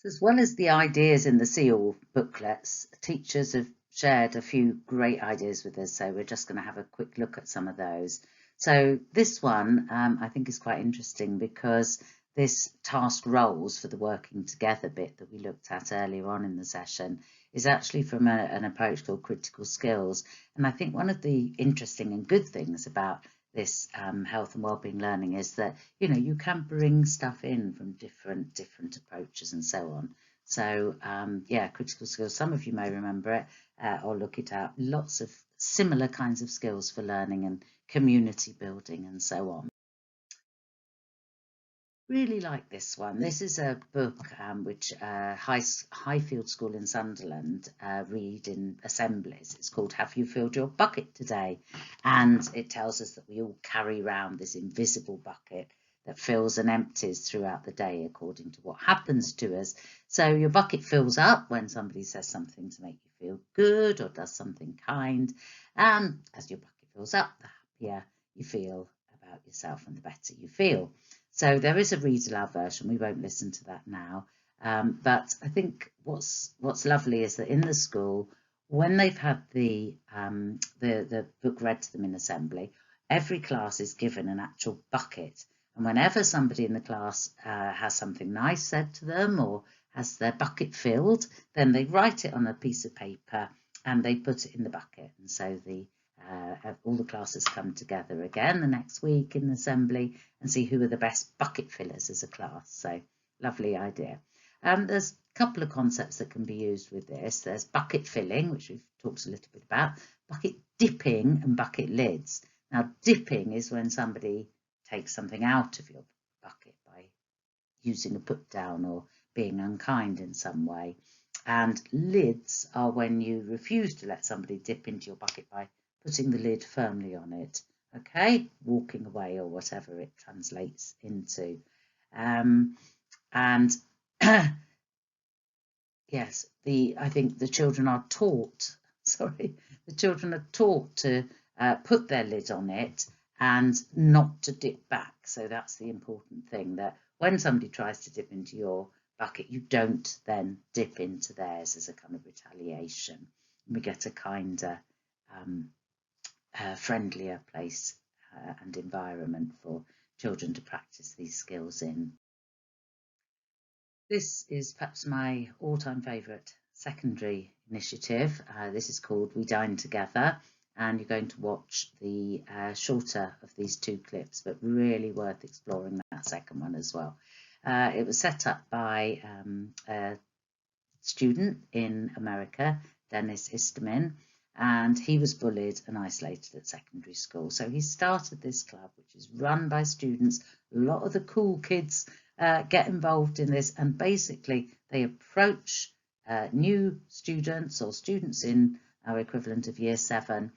So as well as the ideas in the SEAL booklets, teachers have shared a few great ideas with us, so we're just going to have a quick look at some of those. So this one I think is quite interesting because this task roles for the working together bit that we looked at earlier on in the session is actually from an approach called critical skills. And I think one of the interesting and good things about this health and wellbeing learning is that you can bring stuff in from different approaches and so on. So yeah, critical skills, some of you may remember it or look it up. Lots of similar kinds of skills for learning and community building and so on. Really like this one. This is a book which Highfield School in Sunderland read in assemblies. It's called Have You Filled Your Bucket Today? And it tells us that we all carry around this invisible bucket that fills and empties throughout the day according to what happens to us. So your bucket fills up when somebody says something to make you feel good or does something kind. And as your bucket fills up, the happier you feel about yourself and the better you feel. So there is a read aloud version. We won't listen to that now. But I think what's lovely is that in the school, when they've had the book read to them in assembly, every class is given an actual bucket. And whenever somebody in the class has something nice said to them or has their bucket filled, then they write it on a piece of paper and they put it in the bucket. And so all the classes come together again the next week in assembly and see who are the best bucket fillers as a class. So lovely idea. There's a couple of concepts that can be used with this. There's bucket filling, which we've talked a little bit about, bucket dipping and bucket lids. Now dipping is when somebody takes something out of your bucket by using a put down or being unkind in some way. And lids are when you refuse to let somebody dip into your bucket by putting the lid firmly on it, okay, walking away or whatever it translates into. And yes, I think the children are taught, to put their lid on it and not to dip back. So that's the important thing, that when somebody tries to dip into your bucket, you don't then dip into theirs as a kind of retaliation. We get a kinder, friendlier place and environment for children to practice these skills in. This is perhaps my all-time favourite secondary initiative. This is called We Dine Together, and you're going to watch the shorter of these two clips, but really worth exploring that second one as well. It was set up by a student in America, Dennis Istomin, and he was bullied and isolated at secondary school. So he started this club, which is run by students. A lot of the cool kids get involved in this, and basically they approach new students or students in our equivalent of year 7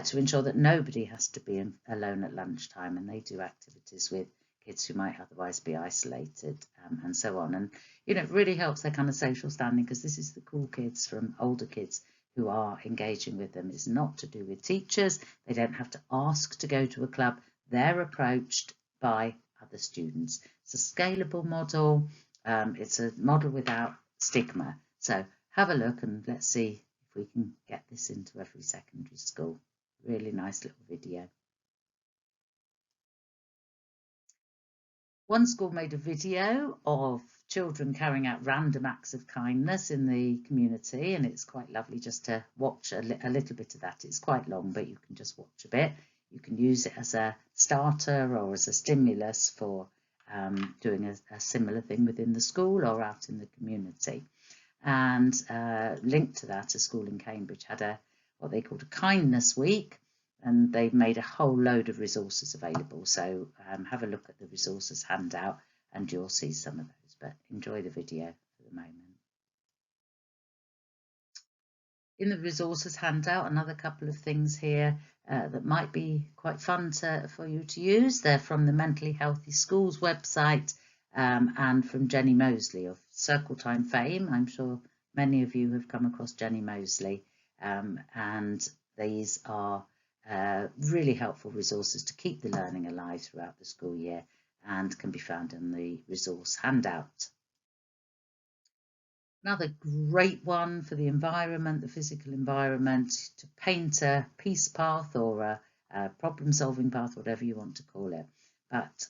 to ensure that nobody has to be alone at lunchtime, and they do activities with kids who might otherwise be isolated and so on. And it really helps their kind of social standing, because this is the cool kids from older kids who are engaging with them. It's not to do with teachers. They don't have to ask to go to a club. They're approached by other students. It's a scalable model. It's a model without stigma. So have a look and let's see if we can get this into every secondary school. Really nice little video. One school made a video of children carrying out random acts of kindness in the community, and it's quite lovely just to watch a little bit of that. It's quite long, but you can just watch a bit. You can use it as a starter or as a stimulus for doing a similar thing within the school or out in the community. And linked to that, a school in Cambridge had what they called a kindness week, and they've made a whole load of resources available. So have a look at the resources handout and you'll see some of those, but enjoy the video for the moment. In the resources handout, another couple of things here that might be quite fun for you to use. They're from the Mentally Healthy Schools website and from Jenny Mosley of Circle Time fame. I'm sure many of you have come across Jenny Mosley, and these are really helpful resources to keep the learning alive throughout the school year and can be found in the resource handout. Another great one for the environment, the physical environment, to paint a peace path or a problem-solving path, whatever you want to call it. But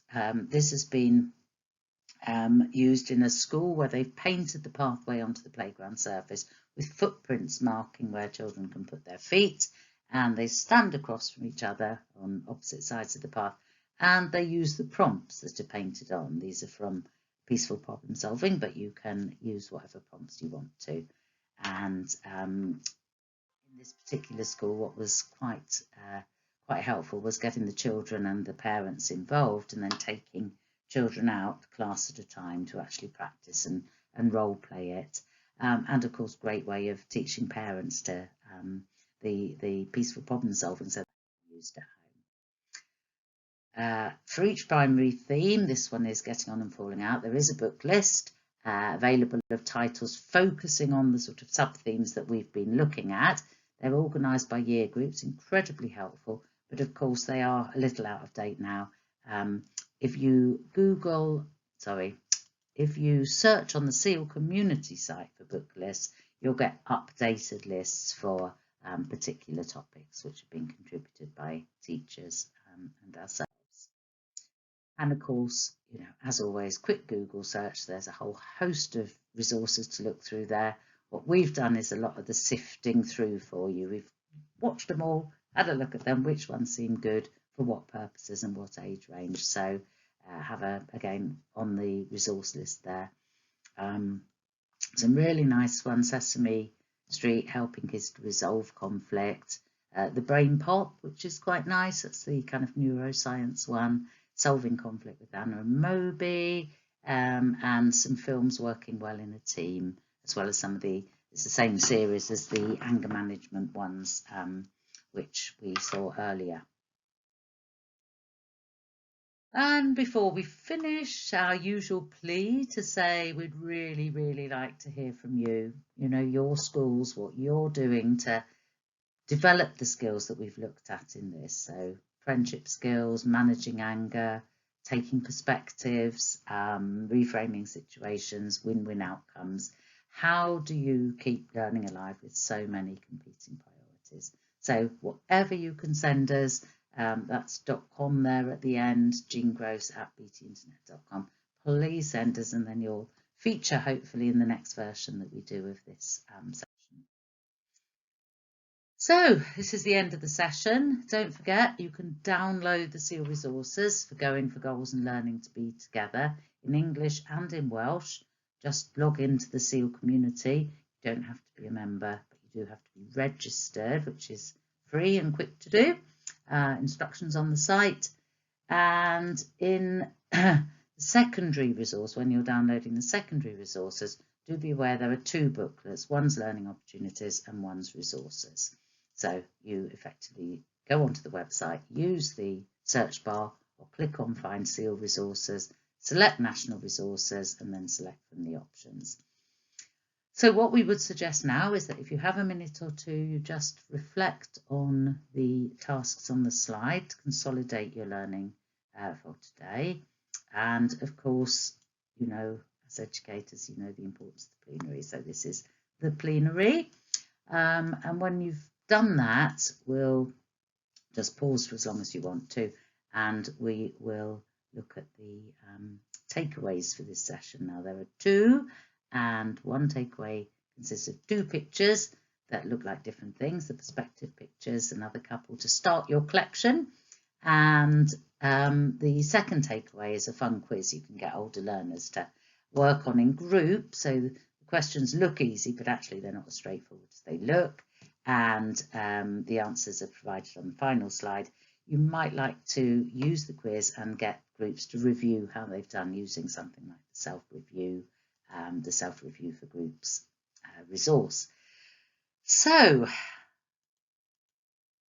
this has been used in a school where they've painted the pathway onto the playground surface with footprints marking where children can put their feet, and they stand across from each other on opposite sides of the path, and they use the prompts that are painted on. These are from Peaceful Problem Solving, but you can use whatever prompts you want to. And in this particular school, what was quite helpful was getting the children and the parents involved, and then taking children out class at a time to actually practice and role play it. And of course, great way of teaching parents to the peaceful problem solving, so that's used at home. For each primary theme, this one is Getting On and Falling Out, there is a book list available of titles focusing on the sort of sub-themes that we've been looking at. They're organised by year groups, incredibly helpful, but of course they are a little out of date now. If you search on the SEL community site for book lists, you'll get updated lists for particular topics which have been contributed by teachers and ourselves. And of course, as always, quick Google search. There's a whole host of resources to look through there. What we've done is a lot of the sifting through for you. We've watched them all, had a look at them, which ones seem good for what purposes and what age range. So have again on the resource list there. Some really nice ones: Sesame Street, helping kids to resolve conflict. The Brain Pop, which is quite nice. That's the kind of neuroscience one. Solving Conflict with Anna and Moby, and some films working well in a team, as well as some of it's the same series as the anger management ones, which we saw earlier. And before we finish, our usual plea to say we'd really, really like to hear from you. Your schools, what you're doing to develop the skills that we've looked at in this. So friendship skills, managing anger, taking perspectives, reframing situations, win-win outcomes. How do you keep learning alive with so many competing priorities? So whatever you can send us, that's .com there at the end, jeangross@btinternet.com. Please send us, and then you'll feature hopefully in the next version that we do of this section. So this is the end of the session. Don't forget, you can download the SEL resources for Going for Goals and Learning to Be Together in English and in Welsh. Just log into the SEL community. You don't have to be a member, but you do have to be registered, which is free and quick to do. Instructions on the site. And in the secondary resource, when you're downloading the secondary resources, do be aware there are two booklets. One's Learning Opportunities and one's Resources. So you effectively go onto the website, use the search bar, or click on Find SEL Resources, select National Resources, and then select from the options. So what we would suggest now is that if you have a minute or two, you just reflect on the tasks on the slide to consolidate your learning for today. And of course, as educators, the importance of the plenary. So this is the plenary. And when you've done that, we'll just pause for as long as you want to, and we will look at the takeaways for this session. Now there are two, and one takeaway consists of two pictures that look like different things, the perspective pictures, another couple to start your collection. And the second takeaway is a fun quiz you can get older learners to work on in group. So the questions look easy, but actually they're not as straightforward as they look. And the answers are provided on the final slide. You might like to use the quiz and get groups to review how they've done using something like the self-review for groups resource. So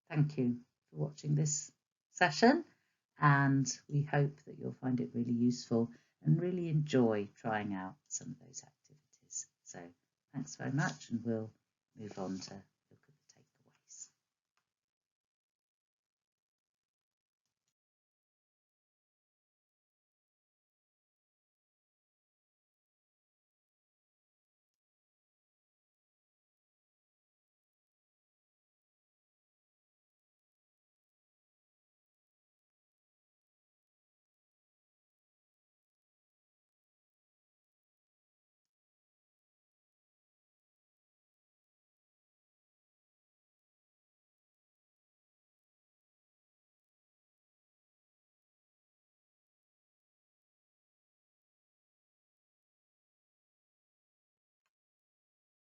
thank you for watching this session, and we hope that you'll find it really useful and really enjoy trying out some of those activities. So thanks very much, and we'll move on to